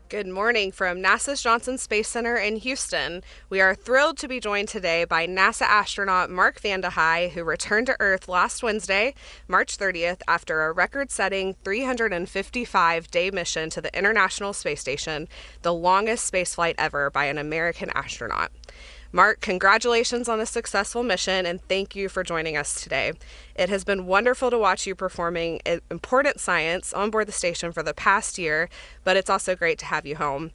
Good morning from NASA's Johnson Space Center in Houston. We are thrilled to be joined today by NASA astronaut Mark Vande Hei, who returned to Earth last Wednesday, March 30th, after a record-setting 355-day mission to the International Space Station, the longest spaceflight ever by an American astronaut. Mark, congratulations on a successful mission, and thank you for joining us today. It has been wonderful to watch you performing important science on board the station for the past year, but it's also great to have you home.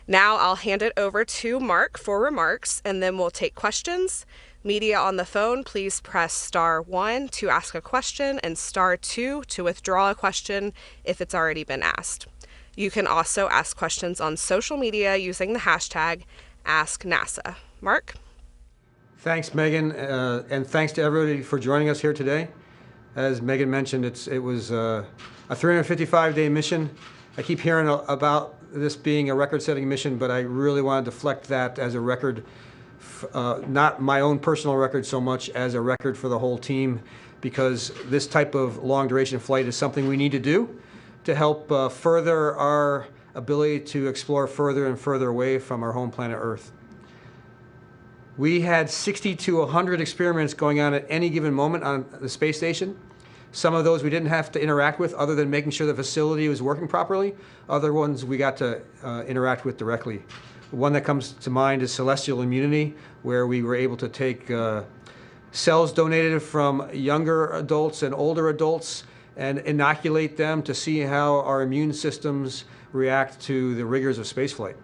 Now I'll hand it over to Mark for remarks, and then we'll take questions. Media on the phone, please press *1 to ask a question and *2 to withdraw a question if it's already been asked. You can also ask questions on social media using the hashtag #AskNASA. Mark? Thanks, Megan, and thanks to everybody for joining us here today. As Megan mentioned, it was a 355-day mission. I keep hearing about this being a record-setting mission, but I really want to deflect that as a record, not my own personal record so much as a record for the whole team, because this type of long-duration flight is something we need to do to help further our ability to explore further and further away from our home planet Earth. We had 60 to 100 experiments going on at any given moment on the space station. Some of those we didn't have to interact with other than making sure the facility was working properly. Other ones we got to interact with directly. One that comes to mind is celestial immunity, where we were able to take cells donated from younger adults and older adults and inoculate them to see how our immune systems react to the rigors of spaceflight.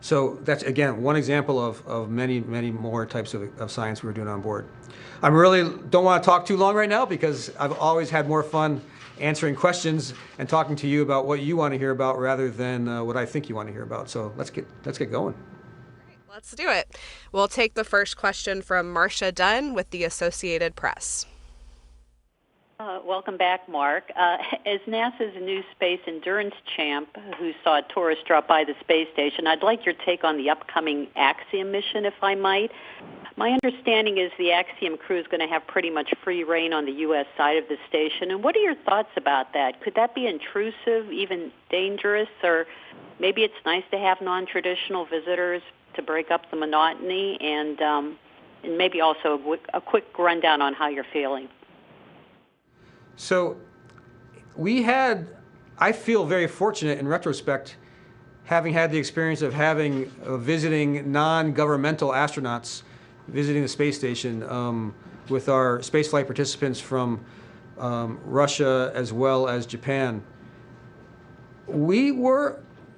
So that's, again, one example of many, many more types of science we were doing on board. I really don't want to talk too long right now because I've always had more fun answering questions and talking to you about what you want to hear about rather than what I think you want to hear about. So let's get going. Let's do it. We'll take the first question from Marcia Dunn with the Associated Press. Welcome back, Mark. As NASA's new space endurance champ who saw tourists drop by the space station, I'd like your take on the upcoming Axiom mission, if I might. My understanding is the Axiom crew is going to have pretty much free reign on the U.S. side of the station. And what are your thoughts about that? Could that be intrusive, even dangerous, or maybe it's nice to have non-traditional visitors to break up the monotony, and maybe also a quick rundown on how you're feeling? So I feel very fortunate in retrospect, having had the experience of visiting non-governmental astronauts visiting the space station with our spaceflight participants from Russia as well as Japan. We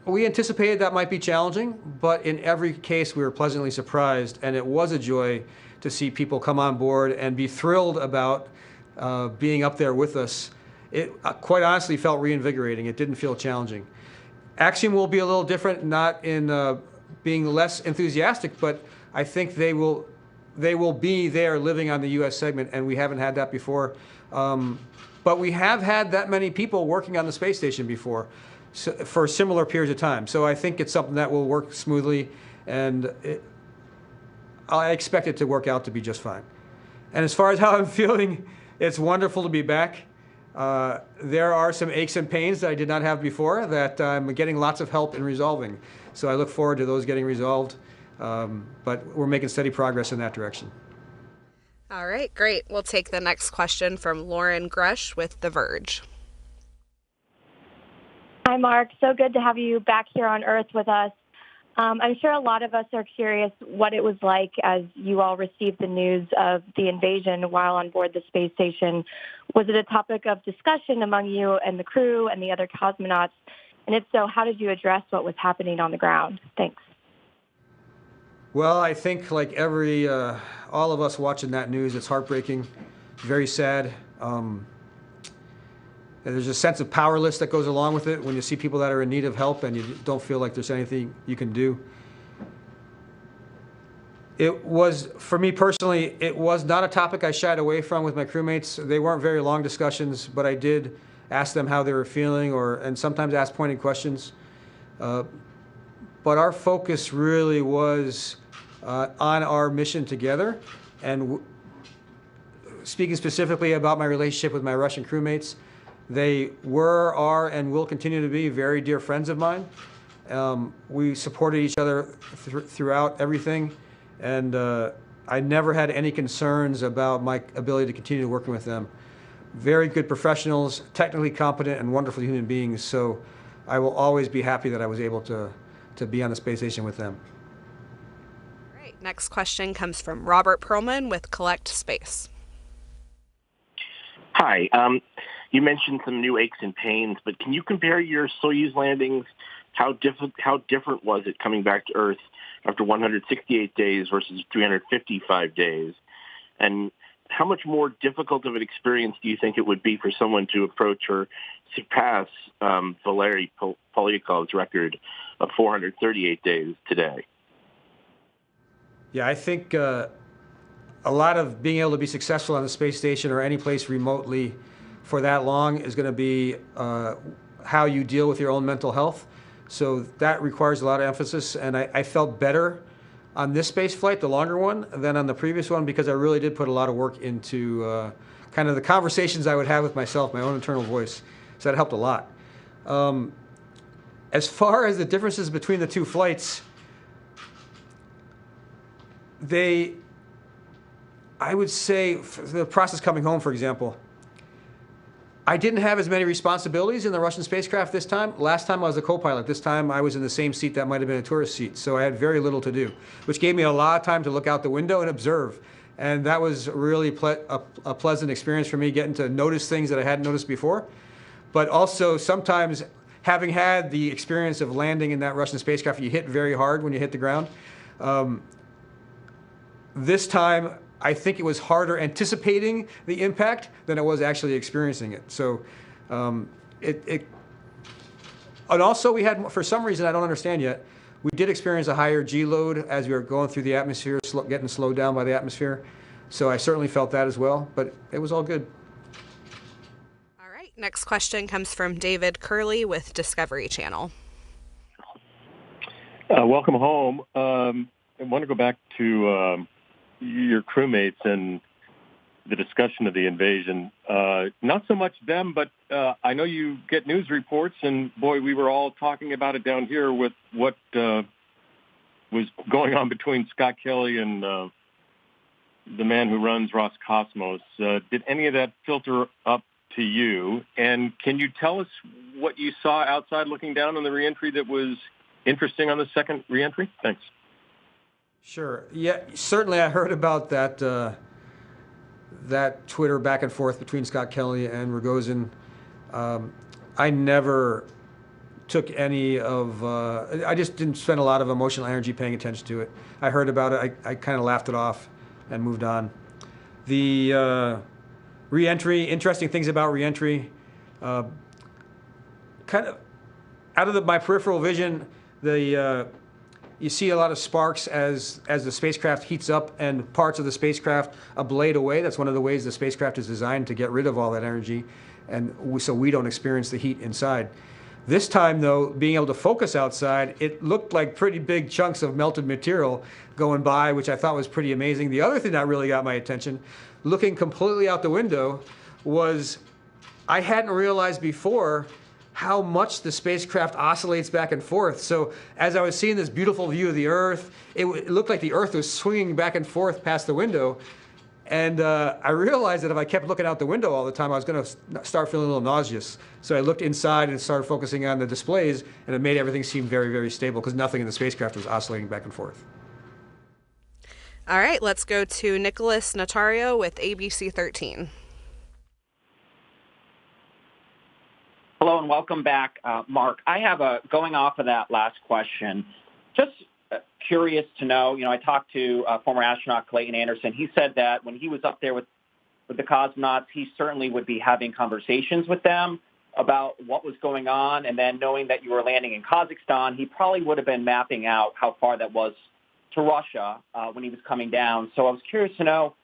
anticipated that might be challenging, but in every case we were pleasantly surprised, and it was a joy to see people come on board and be thrilled about being up there with us. It quite honestly felt reinvigorating. It didn't feel challenging. Axiom will be a little different, not in being less enthusiastic, but I think they will be there living on the U.S. segment, and we haven't had that before. But we have had that many people working on the space station before for similar periods of time. So I think it's something that will work smoothly, and I expect it to work out to be just fine. And as far as how I'm feeling, it's wonderful to be back. There are some aches and pains that I did not have before that I'm getting lots of help in resolving. So I look forward to those getting resolved, but we're making steady progress in that direction. All right, great. We'll take the next question from Lauren Grush with The Verge. Hi, Mark. So good to have you back here on Earth with us. I'm sure a lot of us are curious what it was like as you all received the news of the invasion while on board the space station. Was it a topic of discussion among you and the crew and the other cosmonauts? And if so, how did you address what was happening on the ground? Thanks. Well, I think like all of us watching that news, it's heartbreaking, very sad. There's a sense of powerlessness that goes along with it when you see people that are in need of help and you don't feel like there's anything you can do. It was, for me personally, it was not a topic I shied away from with my crewmates. They weren't very long discussions, but I did ask them how they were feeling and sometimes ask pointed questions. But our focus really was on our mission together. And speaking specifically about my relationship with my Russian crewmates, they were, are, and will continue to be very dear friends of mine. We supported each other throughout everything, and I never had any concerns about my ability to continue working with them. Very good professionals, technically competent, and wonderful human beings. So I will always be happy that I was able to be on the space station with them. All right, next question comes from Robert Perlman with Collect Space. Hi. You mentioned some new aches and pains, but can you compare your Soyuz landings? How different was it coming back to Earth after 168 days versus 355 days? And how much more difficult of an experience do you think it would be for someone to approach or surpass Valery Polyakov's record of 438 days today? Yeah, I think a lot of being able to be successful on the space station or any place remotely for that long is going to be how you deal with your own mental health. So that requires a lot of emphasis, and I felt better on this space flight, the longer one, than on the previous one, because I really did put a lot of work into kind of the conversations I would have with myself, my own internal voice. So that helped a lot. As far as the differences between the two flights, I would say, the process coming home, for example, I didn't have as many responsibilities in the Russian spacecraft this time. Last time I was a co-pilot. This time I was in the same seat that might have been a tourist seat. So I had very little to do, which gave me a lot of time to look out the window and observe. And that was really a pleasant experience for me, getting to notice things that I hadn't noticed before. But also sometimes, having had the experience of landing in that Russian spacecraft, you hit very hard when you hit the ground. This time, I think it was harder anticipating the impact than it was actually experiencing it. So and also we had, for some reason I don't understand yet, we did experience a higher G load as we were going through the atmosphere, getting slowed down by the atmosphere. So I certainly felt that as well, but it was all good. All right, next question comes from David Curley with Discovery Channel. Welcome home. I want to go back to your crewmates and the discussion of the invasion. Not so much them, but I know you get news reports, and boy, we were all talking about it down here with what was going on between Scott Kelly and the man who runs Roscosmos. Did any of that filter up to you? And can you tell us what you saw outside looking down on the reentry that was interesting on the second reentry? Thanks. Sure. Yeah, certainly I heard about that that Twitter back and forth between Scott Kelly and Rogozin. I never took any of, I just didn't spend a lot of emotional energy paying attention to it. I heard about it, I kind of laughed it off and moved on. The reentry, interesting things about reentry, kind of out of my peripheral vision, you see a lot of sparks as the spacecraft heats up and parts of the spacecraft ablate away. That's one of the ways the spacecraft is designed, to get rid of all that energy, and so we don't experience the heat inside. This time, though, being able to focus outside, it looked like pretty big chunks of melted material going by, which I thought was pretty amazing. The other thing that really got my attention, looking completely out the window, was I hadn't realized before how much the spacecraft oscillates back and forth. So as I was seeing this beautiful view of the Earth, it looked like the Earth was swinging back and forth past the window. And I realized that if I kept looking out the window all the time, I was going to start feeling a little nauseous. So I looked inside and started focusing on the displays, and it made everything seem very, very stable, because nothing in the spacecraft was oscillating back and forth. All right, let's go to Nicholas Notario with ABC 13. Hello and welcome back, Mark. I have going off of that last question, just curious to know, I talked to former astronaut Clayton Anderson. He said that when he was up there with the cosmonauts, he certainly would be having conversations with them about what was going on. And then knowing that you were landing in Kazakhstan, he probably would have been mapping out how far that was to Russia when he was coming down. So I was curious to know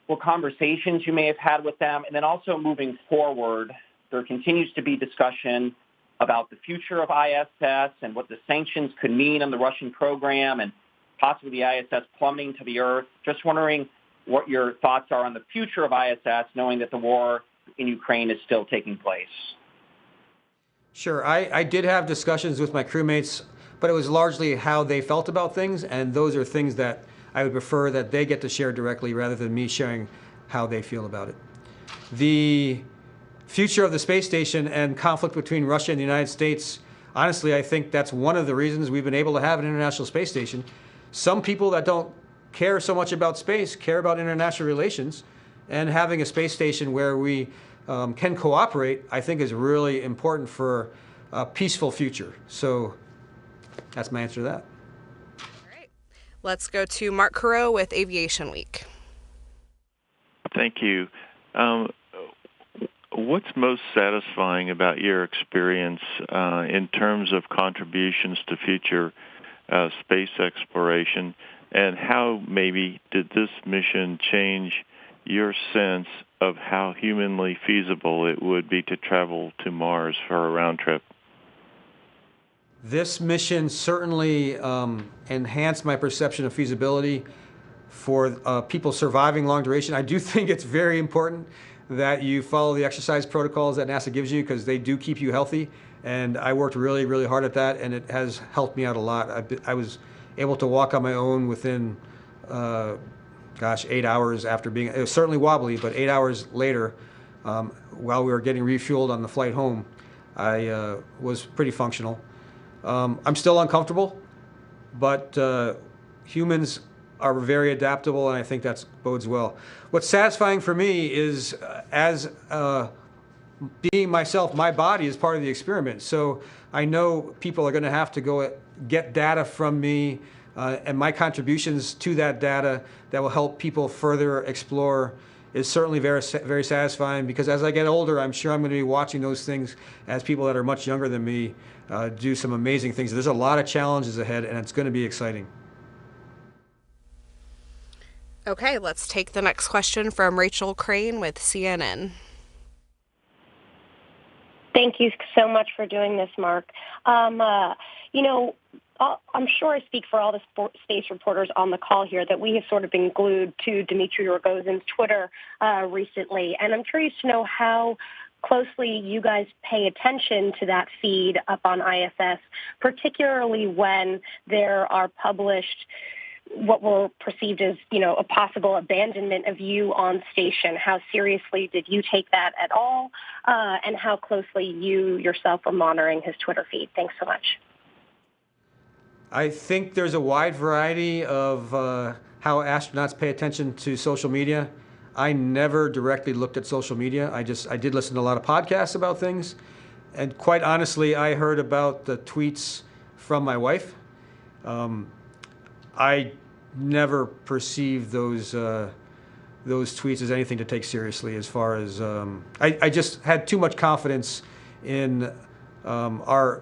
what conversations you may have had with them. And then also moving forward, there continues to be discussion about the future of ISS and what the sanctions could mean on the Russian program and possibly the ISS plummeting to the Earth. Just wondering what your thoughts are on the future of ISS, knowing that the war in Ukraine is still taking place. Sure. I did have discussions with my crewmates but it was largely how they felt about things, and those are things that I would prefer that they get to share directly rather than me sharing how they feel about it. The future of the space station and conflict between Russia and the United States, honestly, I think that's one of the reasons we've been able to have an international space station. Some people that don't care so much about space care about international relations, and having a space station where we can cooperate, I think, is really important for a peaceful future. So that's my answer to that. All right. Let's go to Mark Carreau with Aviation Week. Thank you. What's most satisfying about your experience in terms of contributions to future space exploration, and how maybe did this mission change your sense of how humanly feasible it would be to travel to Mars for a round trip? This mission certainly enhanced my perception of feasibility for people surviving long duration. I do think it's very important that you follow the exercise protocols that NASA gives you, because they do keep you healthy. And I worked really, really hard at that, and it has helped me out a lot. I was able to walk on my own within, 8 hours after being, it was certainly wobbly, but 8 hours later, while we were getting refueled on the flight home, I was pretty functional. I'm still uncomfortable, but humans are very adaptable, and I think that bodes well. What's satisfying for me is, as being myself, my body is part of the experiment. So I know people are going to have to go get data from me, and my contributions to that data that will help people further explore is certainly very, very satisfying, because as I get older, I'm sure I'm going to be watching those things as people that are much younger than me do some amazing things. There's a lot of challenges ahead, and it's going to be exciting. Okay, let's take the next question from Rachel Crane with CNN. Thank you so much for doing this, Mark. I'm sure I speak for all the space reporters on the call here that we have sort of been glued to Dmitry Rogozin's Twitter recently, and I'm curious to know how closely you guys pay attention to that feed up on ISS, particularly when there are published what were perceived as, a possible abandonment of you on station. How seriously did you take that at all? And how closely you yourself are monitoring his Twitter feed? Thanks so much. I think there's a wide variety of how astronauts pay attention to social media. I never directly looked at social media. I did listen to a lot of podcasts about things. And quite honestly, I heard about the tweets from my wife. I never perceived those tweets as anything to take seriously. As far as I just had too much confidence in our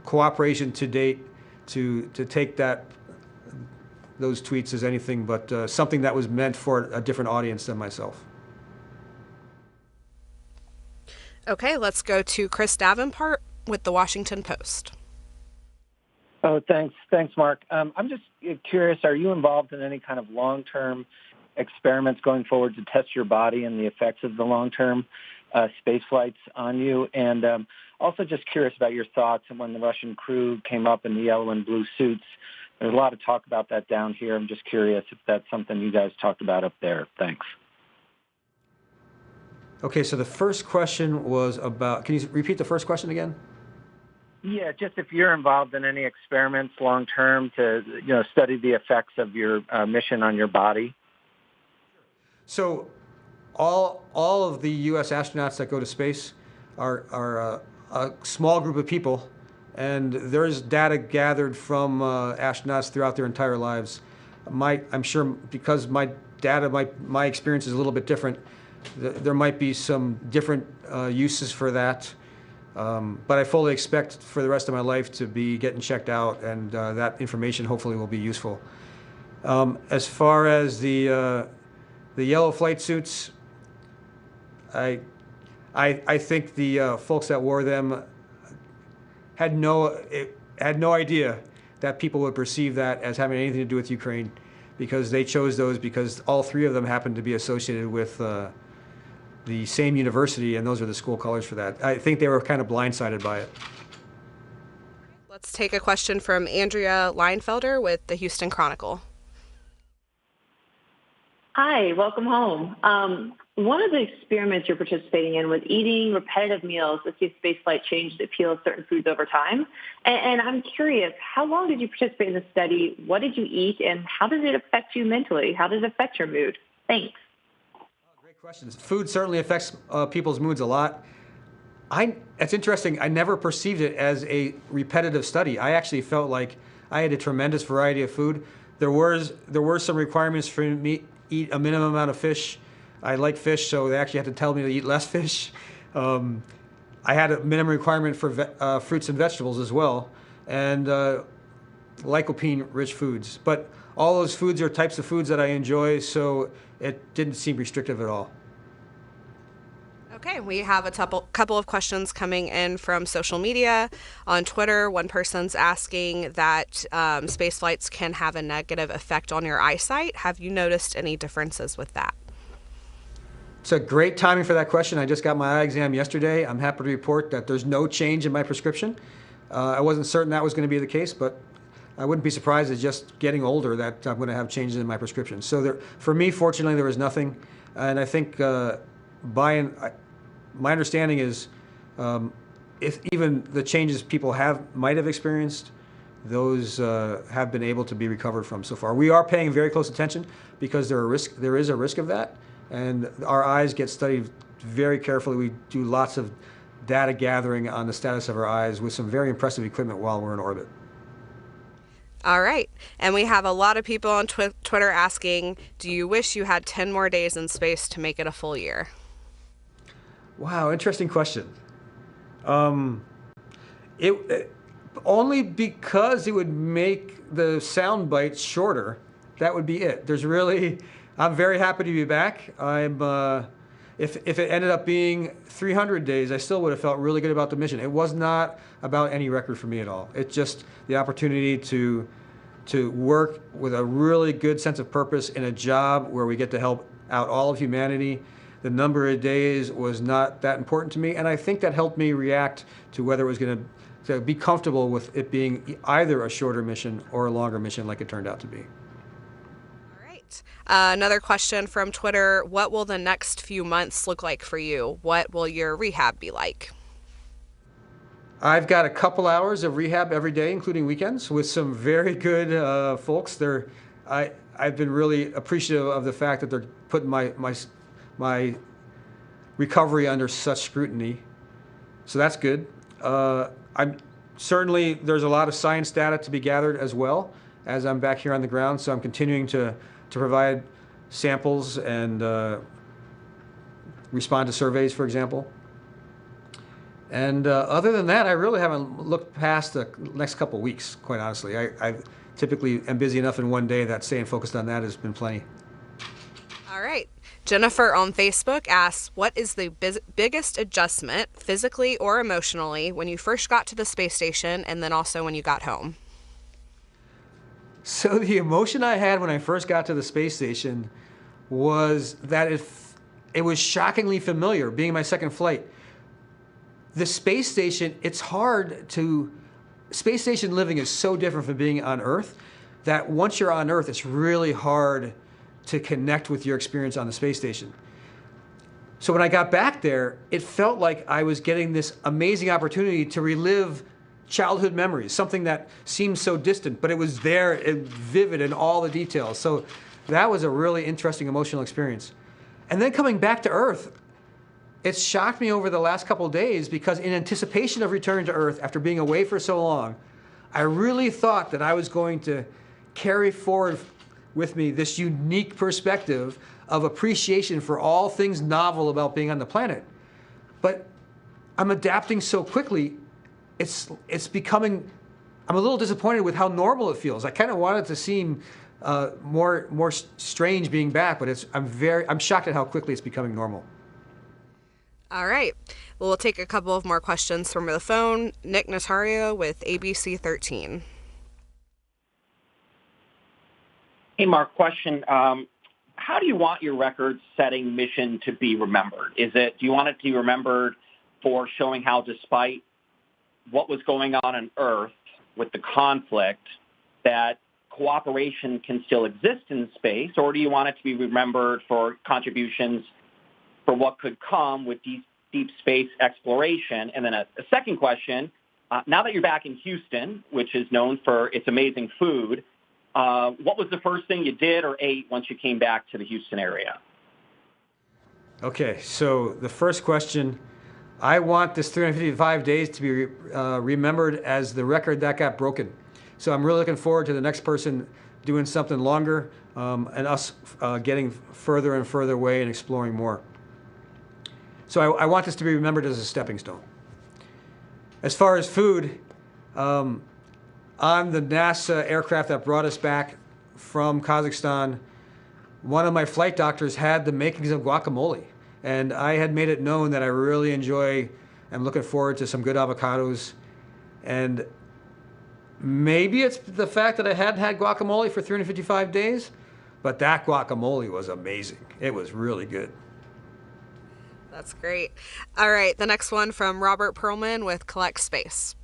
cooperation to date to take those tweets as anything but something that was meant for a different audience than myself. Okay, let's go to Chris Davenport with the Washington Post. Oh, thanks, Mark. I'm just curious, are you involved in any kind of long-term experiments going forward to test your body and the effects of the long-term space flights on you? And also just curious about your thoughts when the Russian crew came up in the yellow and blue suits. There's a lot of talk about that down here. I'm just curious if that's something you guys talked about up there. Thanks. Okay, so the first question was about, can you repeat the first question again? Yeah, just if you're involved in any experiments long term to study the effects of your mission on your body. So all of the U.S. astronauts that go to space are a small group of people, and there's data gathered from astronauts throughout their entire lives. I'm sure because my experience is a little bit different, there might be some different uses for that. But I fully expect for the rest of my life to be getting checked out, and that information hopefully will be useful. As far as the yellow flight suits, I think the folks that wore them had no idea that people would perceive that as having anything to do with Ukraine, because they chose those because all three of them happened to be associated with the same university, and those are the school colors for that. I think they were kind of blindsided by it. Let's take a question from Andrea Leinfelder with the Houston Chronicle. Hi, welcome home. One of the experiments you're participating in was eating repetitive meals to see if spaceflight changed the appeal of certain foods over time. And I'm curious, how long did you participate in the study? What did you eat? And how does it affect you mentally? How does it affect your mood? Thanks. Great questions. Food certainly affects people's moods a lot. It's interesting. I never perceived it as a repetitive study. I actually felt like I had a tremendous variety of food. There were some requirements for me to eat a minimum amount of fish. I like fish, so they actually had to tell me to eat less fish. I had a minimum requirement for fruits and vegetables as well, and lycopene-rich foods. But all those foods are types of foods that I enjoy, so it didn't seem restrictive at all. Okay, we have a couple of questions coming in from social media. On Twitter, one person's asking that space flights can have a negative effect on your eyesight. Have you noticed any differences with that? It's a great timing for that question. I just got my eye exam yesterday. I'm happy to report that there's no change in my prescription. I wasn't certain that was going to be the case, but I wouldn't be surprised as just getting older that I'm going to have changes in my prescription. So for me, fortunately, there was nothing. And I think my understanding is if even the changes people might have experienced, those have been able to be recovered from so far. We are paying very close attention because there is a risk of that. And our eyes get studied very carefully. We do lots of data gathering on the status of our eyes with some very impressive equipment while we're in orbit. All right. And we have a lot of people on Twitter asking, do you wish you had 10 more days in space to make it a full year? Wow, interesting question. Only because it would make the sound bites shorter. That would be it. I'm very happy to be back. If it ended up being 300 days, I still would have felt really good about the mission. It was not about any record for me at all. It's just the opportunity to work with a really good sense of purpose in a job where we get to help out all of humanity. The number of days was not that important to me, and I think that helped me react to whether it was going to be comfortable with it being either a shorter mission or a longer mission like it turned out to be. Another question from Twitter, what will the next few months look like for you? What will your rehab be like? I've got a couple hours of rehab every day, including weekends, with some very good folks. I've been really appreciative of the fact that they're putting my recovery under such scrutiny. So that's good. There's a lot of science data to be gathered as well as I'm back here on the ground, so I'm continuing to provide samples and respond to surveys, for example. And other than that, I really haven't looked past the next couple of weeks, quite honestly. I typically am busy enough in one day that staying focused on that has been plenty. All right. Jennifer on Facebook asks, what is the biggest adjustment, physically or emotionally, when you first got to the space station and then also when you got home? So the emotion I had when I first got to the space station was that it was shockingly familiar, being my second flight. The space station, space station living is so different from being on Earth that once you're on Earth, it's really hard to connect with your experience on the space station. So when I got back there, it felt like I was getting this amazing opportunity to relive childhood memories, something that seemed so distant, but it was there and vivid in all the details. So that was a really interesting emotional experience. And then coming back to Earth, it's shocked me over the last couple of days because in anticipation of returning to Earth after being away for so long, I really thought that I was going to carry forward with me this unique perspective of appreciation for all things novel about being on the planet. But I'm adapting so quickly, it's becoming, I'm a little disappointed with how normal it feels. I kind of want it to seem more strange being back, but I'm shocked at how quickly it's becoming normal. All right. Well, we'll take a couple of more questions from the phone. Nick Notario with ABC 13. Hey, Mark, question. How do you want your record-setting mission to be remembered? Do you want it to be remembered for showing how despite what was going on Earth, with the conflict, that cooperation can still exist in space, or do you want it to be remembered for contributions for what could come with deep space exploration? And then a second question, now that you're back in Houston, which is known for its amazing food, what was the first thing you did or ate once you came back to the Houston area? Okay, so the first question, I want this 355 days to be remembered as the record that got broken. So I'm really looking forward to the next person doing something longer and us getting further and further away and exploring more. So I want this to be remembered as a stepping stone. As far as food, on the NASA aircraft that brought us back from Kazakhstan, one of my flight doctors had the makings of guacamole. And I had made it known that I really enjoy, I'm looking forward to some good avocados. And maybe it's the fact that I hadn't had guacamole for 355 days, but that guacamole was amazing. It was really good. That's great. All right, the next one from Robert Perlman with Collect Space.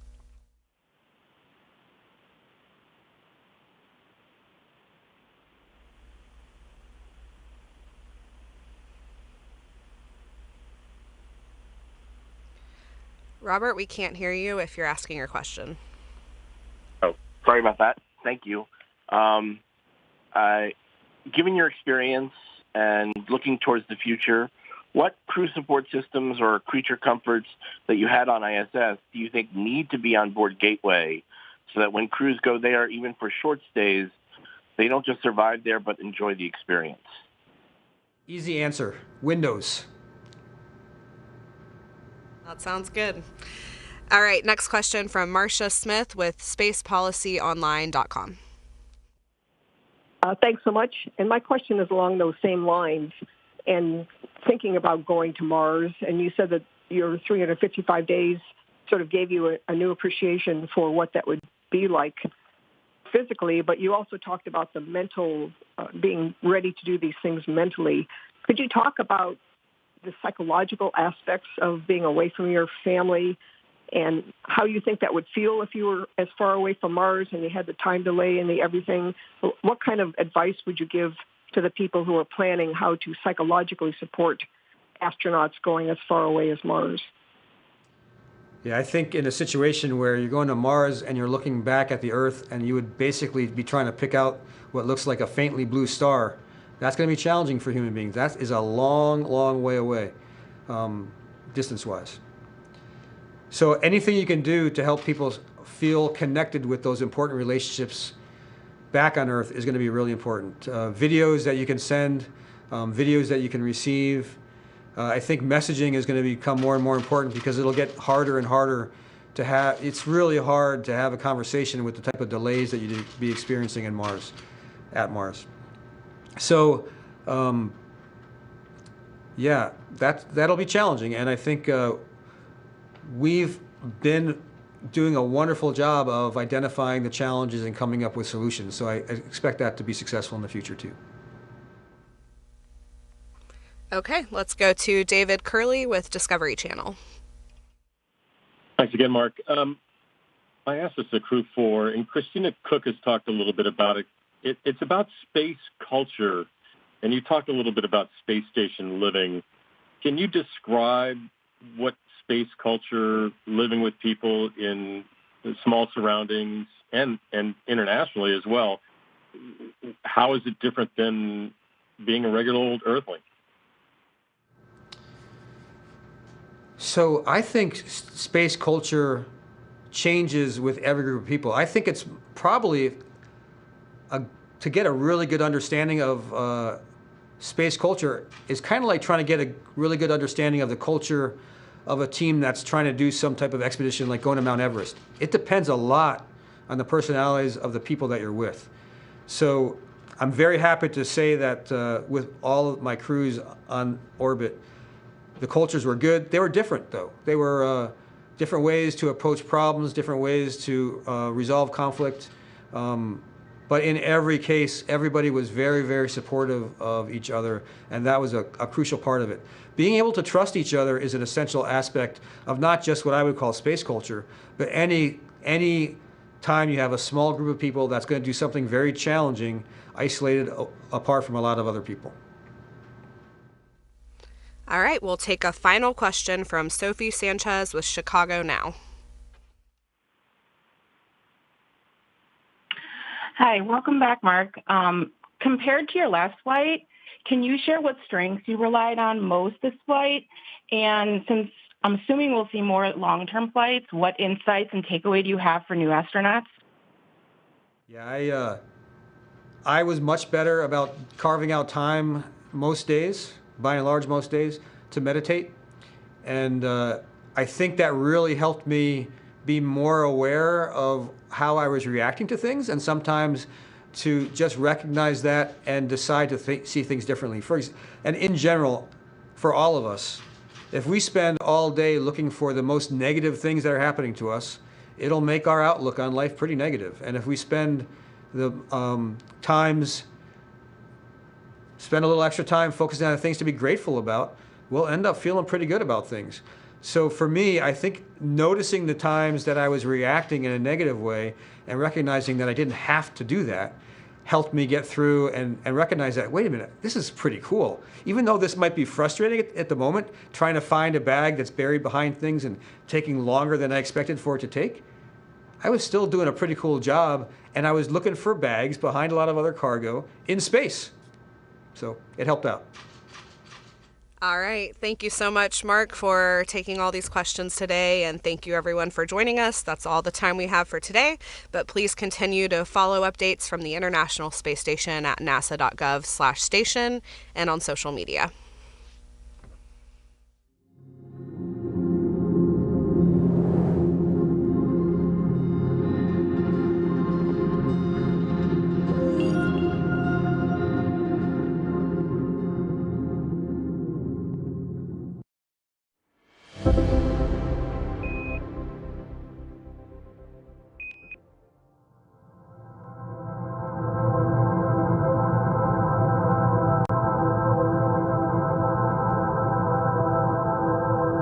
Robert, we can't hear you if you're asking your question. Oh, sorry about that. Thank you. Given your experience and looking towards the future, what crew support systems or creature comforts that you had on ISS do you think need to be on board Gateway so that when crews go there, even for short stays, they don't just survive there but enjoy the experience? Easy answer, Windows. That sounds good. All right, next question from Marcia Smith with spacepolicyonline.com. Thanks so much. And my question is along those same lines. And thinking about going to Mars, and you said that your 355 days sort of gave you a new appreciation for what that would be like physically, but you also talked about the mental, being ready to do these things mentally. Could you talk about the psychological aspects of being away from your family and how you think that would feel if you were as far away from Mars and you had the time delay and the everything? What kind of advice would you give to the people who are planning how to psychologically support astronauts going as far away as Mars? Yeah, I think in a situation where you're going to Mars and you're looking back at the Earth and you would basically be trying to pick out what looks like a faintly blue star, that's going to be challenging for human beings. That is a long, long way away, distance-wise. So anything you can do to help people feel connected with those important relationships back on Earth is going to be really important. Videos that you can send, videos that you can receive. I think messaging is going to become more and more important because it'll get harder and harder to have. It's really hard to have a conversation with the type of delays that you'd be experiencing in Mars, at Mars. So, yeah, that'll be challenging, and I think we've been doing a wonderful job of identifying the challenges and coming up with solutions. So I expect that to be successful in the future too. Okay, let's go to David Curley with Discovery Channel. Thanks again, Mark. I asked this to Crew 4, and Christina Cook has talked a little bit about it. It's about space culture, and you talked a little bit about space station living. Can you describe what space culture, living with people in small surroundings and internationally as well, how is it different than being a regular old Earthling? So I think space culture changes with every group of people. I think it's probably to get a really good understanding of space culture is kind of like trying to get a really good understanding of the culture of a team that's trying to do some type of expedition like going to Mount Everest. It depends a lot on the personalities of the people that you're with. So I'm very happy to say that with all of my crews on orbit, the cultures were good. They were different, though. They were different ways to approach problems, different ways to resolve conflict. But in every case, everybody was very, very supportive of each other, and that was a crucial part of it. Being able to trust each other is an essential aspect of not just what I would call space culture, but any time you have a small group of people that's going to do something very challenging, isolated apart from a lot of other people. All right, we'll take a final question from Sophie Sanchez with Chicago Now. Hi, welcome back, Mark. Compared to your last flight, can you share what strengths you relied on most this flight? And since I'm assuming we'll see more long-term flights, what insights and takeaway do you have for new astronauts? Yeah, I was much better about carving out time most days, by and large most days, to meditate. And I think that really helped me be more aware of how I was reacting to things, and sometimes to just recognize that and decide to see things differently. And in general, for all of us, if we spend all day looking for the most negative things that are happening to us, it'll make our outlook on life pretty negative. And if we spend a little extra time focusing on the things to be grateful about, we'll end up feeling pretty good about things. So for me, I think noticing the times that I was reacting in a negative way and recognizing that I didn't have to do that helped me get through and recognize that, wait a minute, this is pretty cool. Even though this might be frustrating at the moment, trying to find a bag that's buried behind things and taking longer than I expected for it to take, I was still doing a pretty cool job, and I was looking for bags behind a lot of other cargo in space. So it helped out. All right. Thank you so much, Mark, for taking all these questions today. And thank you, everyone, for joining us. That's all the time we have for today. But please continue to follow updates from the International Space Station at nasa.gov/station and on social media.